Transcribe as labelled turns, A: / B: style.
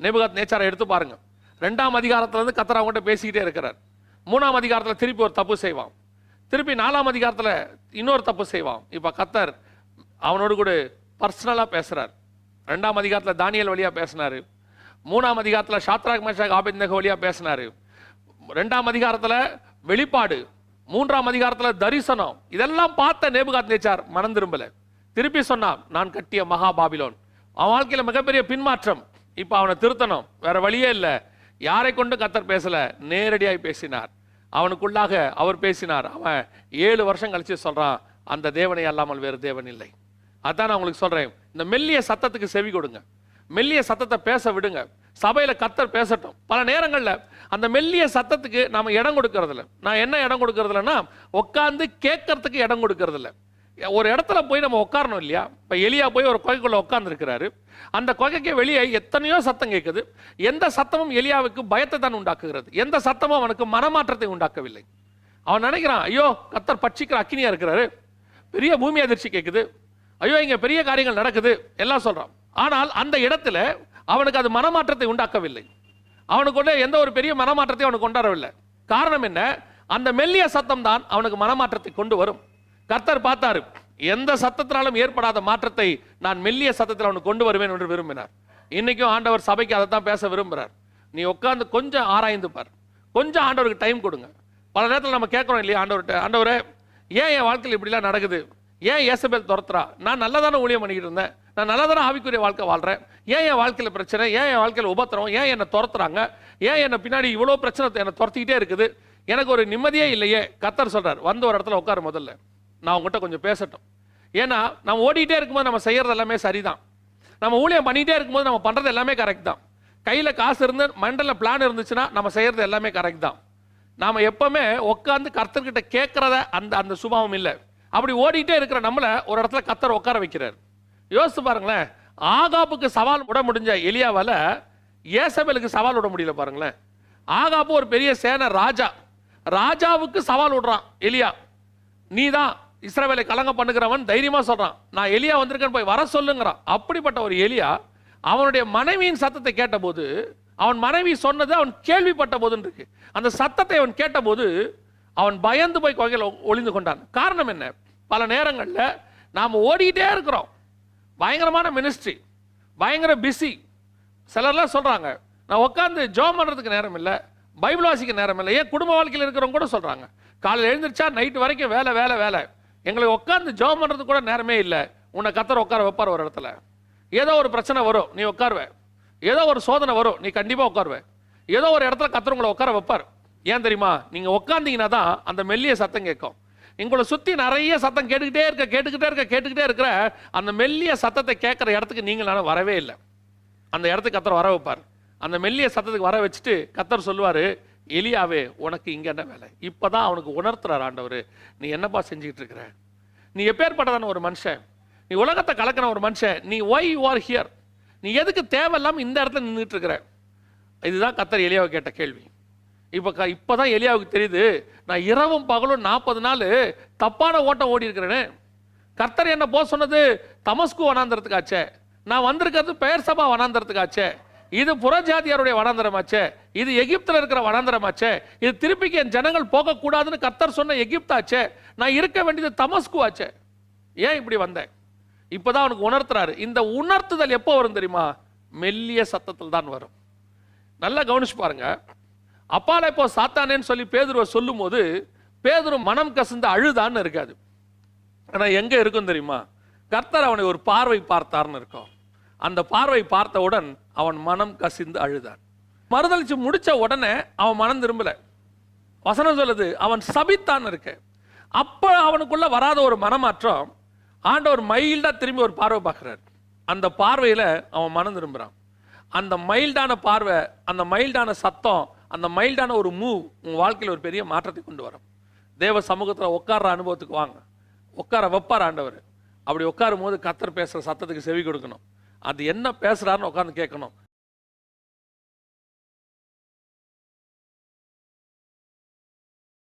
A: நேபுகாத் நேச்சாரை எடுத்து பாருங்க. 2ஆம் அதிகாரத்திலிருந்து கர்த்தர் அவங்ககிட்ட பேசிக்கிட்டே இருக்கிறார். 3ஆம் அதிகாரத்தில் திருப்பி ஒரு தப்பு செய்வான், திருப்பி 4ஆம் அதிகாரத்தில் இன்னொரு தப்பு செய்வான். இப்போ கர்த்தர் அவனோடு கூட பர்சனலாக பேசுகிறார். 2ஆம் அதிகாரத்தில் தானியேல் வழியாக பேசினார், 3ஆம் அதிகாரத்தில் ஷாத்ராக் மேஷாக் ஆபேத்நேகோ வழியாக பேசினார், 2ஆம் அதிகாரத்தில் வெளிப்பாடு, 3ஆம் அதிகாரத்தில் தரிசனம். இதெல்லாம் பார்த்த நேபுகாத் நேச்சார் மனம் திரும்பல. திருப்பி சொன்னான், நான் கட்டிய மகா பாபிலோன். அவன் வாழ்க்கையில் மிகப்பெரிய பின்மாற்றம். இப்போ அவனை திருத்தணும், வேற வழியே இல்லை. யாரை கொண்டு கர்த்தர் பேசல, நேரடியாய் பேசினார். அவனுக்குள்ளாக அவர் பேசினார். அவன் 7 வருஷம் கழிச்சு சொல்றான், அந்த தேவனை அல்லாமல் வேறு தேவன் இல்லை. அதான் நான் உங்களுக்கு சொல்றேன், இந்த மெல்லிய சத்தத்துக்கு செவி கொடுங்க, மெல்லிய சத்தத்தை பேச விடுங்க. சபையில கர்த்தர் பேசட்டும். பல நேரங்கள்ல அந்த மெல்லிய சத்தத்துக்கு நாம இடம் கொடுக்கறது இல்லை. நான் என்ன இடம் கொடுக்கறது இல்லைன்னா, உட்காந்து கேட்கறதுக்கு இடம் கொடுக்கறது இல்லை. ஒரு இடத்துல போய் நம்ம உட்காரணும் இல்லையா? இப்போ எலியா போய் ஒரு குகைக்குள்ள உட்கார்ந்து இருக்கிறாரு. அந்த குகைக்கு வெளியே எத்தனையோ சத்தம் கேட்குது. எந்த சத்தமும் எலியாவுக்கு பயத்தை தான் உண்டாக்குகிறது, எந்த சத்தமும் அவனுக்கு மனமாற்றத்தை உண்டாக்கவில்லை. அவன் நினைக்கிறான், ஐயோ கர்த்தர் பட்சிக்கிற அக்கினியா இருக்கிறாரு, பெரிய பூமி அதிர்ச்சி கேட்குது, ஐயோ இங்க பெரிய காரியங்கள் நடக்குது எல்லாம் சொல்றான். ஆனால் அந்த இடத்துல அவனுக்கு அது மனமாற்றத்தை உண்டாக்கவில்லை. அவனுக்குள்ள எந்த ஒரு பெரிய மனமாற்றத்தை அவனுக்கு கொண்டாடவில்லை. காரணம் என்ன? அந்த மெல்லிய சத்தம் தான் அவனுக்கு மனமாற்றத்தை கொண்டு வரும். கர்த்தர் பார்த்தாரு, எந்த சத்தத்தினாலும் ஏற்படாத மாற்றத்தை நான் மெல்லிய சத்தத்தில் அவனுக்கு கொண்டு வருவேன் என்று விரும்பினார். இன்னைக்கும் ஆண்டவர் சபைக்கு அதை தான் பேச விரும்புகிறார். நீ உட்கார்ந்து கொஞ்சம் ஆராய்ந்து பார், கொஞ்சம் ஆண்டவருக்கு டைம் கொடுங்க. பல நேரத்தில் நம்ம கேட்குறோம் இல்லையா ஆண்டவர்கிட்ட, ஆண்டவரே ஏன் என் வாழ்க்கையில் இப்படிலாம் நடக்குது, ஏன் ஏசபேல் துரத்துறா, நான் நல்லா தானே ஊழியம் பண்ணிக்கிட்டு இருந்தேன், நான் நல்லா தானே ஆவிக்குரிய வாழ்க்கை வாழ்கிறேன், ஏன் என் வாழ்க்கையில் பிரச்சனை, ஏன் என் வாழ்க்கையில் உபத்திரம், ஏன் என்னை துரத்துறாங்க, ஏன் என்னை பின்னாடி இவ்வளோ பிரச்சனை என்னை துரத்திக்கிட்டே இருக்குது, எனக்கு ஒரு நிம்மதியே இல்லையே. கர்த்தர் சொல்கிறார், வந்து ஒரு இடத்துல உட்காரு, முதல்ல நான் உங்கள்கிட்ட கொஞ்சம் பேசட்டும். ஏன்னா நம்ம ஓடிட்டே இருக்கும்போது நம்ம செய்கிறது எல்லாமே சரிதான், நம்ம ஊழியம் பண்ணிகிட்டே இருக்கும்போது நம்ம பண்ணுறது எல்லாமே கரெக்ட் தான், கையில் காசு இருந்து மெண்டலில் பிளான் இருந்துச்சுன்னா நம்ம செய்கிறது எல்லாமே கரெக்ட் தான். நாம் எப்போவுமே உட்காந்து கர்த்தர்கிட்ட கேட்குறத அந்த அந்த சுபாவம் இல்லை. அப்படி ஓடிட்டே இருக்கிற நம்மளை ஒரு இடத்துல கர்த்தர் உட்கார வைக்கிறார். யோசிச்சு பாருங்களேன், ஆகாபுக்கு சவால் விட முடிஞ்ச எலியாவால் ஏசபேலுக்கு சவால் விட முடியல பாருங்களேன். ஆகாபு ஒரு பெரிய சேனை ராஜா, ராஜாவுக்கு சவால் விடுறான் எலியா, நீ தான் இஸ்ரவேலை கலங்க பண்ணுகிறவன். தைரியமா சொல்றான், நான் எலியா வந்திருக்கேன், போய் வர சொல்லுங்கிறான். அப்படிப்பட்ட ஒரு எலியா அவனுடைய மனைவியின் சத்தத்தை கேட்டபோது, அவன் மனைவி சொன்னது அவன் கேள்விப்பட்ட போதுன்னு இருக்கு, அந்த சத்தத்தை அவன் கேட்டபோது அவன் பயந்து போய் குகையில் ஒளிந்து கொண்டான். காரணம் என்ன? பல நேரங்களில் நாம் ஓடிக்கிட்டே இருக்கிறோம், பயங்கரமான மினிஸ்ட்ரி, பயங்கர பிஸி. சிலர்லாம் சொல்றாங்க, நான் உட்காந்து ஜோம் பண்ணுறதுக்கு நேரம் இல்லை, பைபிள் வாசிக்க நேரம் இல்லை. ஏன் குடும்ப வாழ்க்கையில் இருக்கிறவங்க கூட சொல்றாங்க, காலையில் எழுந்திரிச்சா நைட்டு வரைக்கும் வேலை வேலை வேலை, எங்களுக்கு உட்காந்து ஜெபம் பண்ணுறதுக்கு கூட நேரமே இல்லை. உன்னை கர்த்தர் உட்கார வைப்பார். ஒரு இடத்துல ஏதோ ஒரு பிரச்சனை வரும், நீ உட்காருவ, ஏதோ ஒரு சோதனை வரும், நீ கண்டிப்பாக உட்காருவ, ஏதோ ஒரு இடத்துல கர்த்தர் உங்களை உட்கார வைப்பார். ஏன் தெரியுமா? நீங்கள் உட்காந்தீங்கன்னா தான் அந்த மெல்லிய சத்தம் கேட்கும். உங்களை சுற்றி நிறைய சத்தம் கேட்டுக்கிட்டே இருக்கிற அந்த மெல்லிய சத்தத்தை கேட்குற இடத்துக்கு நீங்கள் நானும் வரவே இல்லை. அந்த இடத்துக்கு கர்த்தர் வர வைப்பார். அந்த மெல்லிய சத்தத்துக்கு வர வச்சுட்டு கர்த்தர் சொல்லுவார், எலியாவே உனக்கு இங்கே என்ன வேலை? இப்போ தான் அவனுக்கு உணர்த்துறார் ஆண்டவர், நீ என்னப்பா செஞ்சுக்கிட்டு இருக்கிற, நீ எப்பேற்பட்டதான ஒரு மனுஷன், நீ உலகத்தை கலக்கின ஒரு மனுஷன், நீ ஒய் யூ ஆர் ஹியர், நீ எதுக்கு தேவையில்லாமல் இந்த இடத்துல நின்றுட்டு இருக்கிற? இதுதான் கர்த்தர் எலியாவை கேட்ட கேள்வி. இப்போ தான் எலியாவுக்கு தெரியுது, நான் இரவும் பகலும் 40 நாள் தப்பான ஓட்டம் ஓடி இருக்கிறேன்னு. கர்த்தர் என்ன போக சொன்னது தமஸ்கு வனாந்தரத்துக்காச்சே, நான் வந்திருக்கிறது பெயர் சபா வனாந்தரத்துக்காச்சே, இது புறஜாதியாருடைய வனாந்தரமாச்சே, இது எகிப்தில் இருக்கிற வனாந்தரமாச்சே, இது திருப்பிக்கு என் ஜனங்கள் போகக்கூடாதுன்னு கர்த்தர் சொன்ன எகிப்தாச்சே, நான் இருக்க வேண்டியது தமஸ்கு ஆச்சே, ஏன் இப்படி வந்தேன்? இப்போதான் அவனுக்கு உணர்த்துறாரு. இந்த உணர்த்துதல் எப்போ வரும் தெரியுமா? மெல்லிய சத்தத்தில் தான் வரும். நல்லா கவனிச்சு பாருங்க. அப்பால இப்போ சாத்தானேன்னு சொல்லி பேதுருவை சொல்லும் போது பேதுரு மனம் கசந்து அழுதான்னு இருக்காது. ஆனால் எங்க இருக்கும் தெரியுமா? கர்த்தர் அவனை ஒரு பார்வை பார்த்தார்னு இருக்கும். அந்த பார்வை பார்த்தவுடன் அவன் மனம் கசிந்து அழுதான். மறுதளிச்சு முடிச்ச உடனே அவன் மனம் திரும்பல. வசனம் சொல்லுது அவன் சபித்தான் இருக்கு. அப்ப அவனுக்குள்ள வராத ஒரு மனமாற்றம் ஆண்டவர் மைல்டா திரும்பி ஒரு பார்வை பார்க்கிறார். அந்த பார்வையில அவன் மனம் திரும்புறான். அந்த மைல்டான பார்வை, அந்த மைல்டான சத்தம், அந்த மைல்டான ஒரு மூவ் உன் வாழ்க்கையில் ஒரு பெரிய மாற்றத்தை கொண்டு வரும். தேவ சமூகத்தில் உட்கார்ற அனுபவத்துக்கு வாங்க. உட்கார வைப்பார் ஆண்டவர். அப்படி உட்காரும் போது கர்த்தர் பேசுற சத்தத்துக்கு செவி கொடுக்கணும். அது என்ன பேசுறாருன்னு உட்காந்து கேட்கணும்.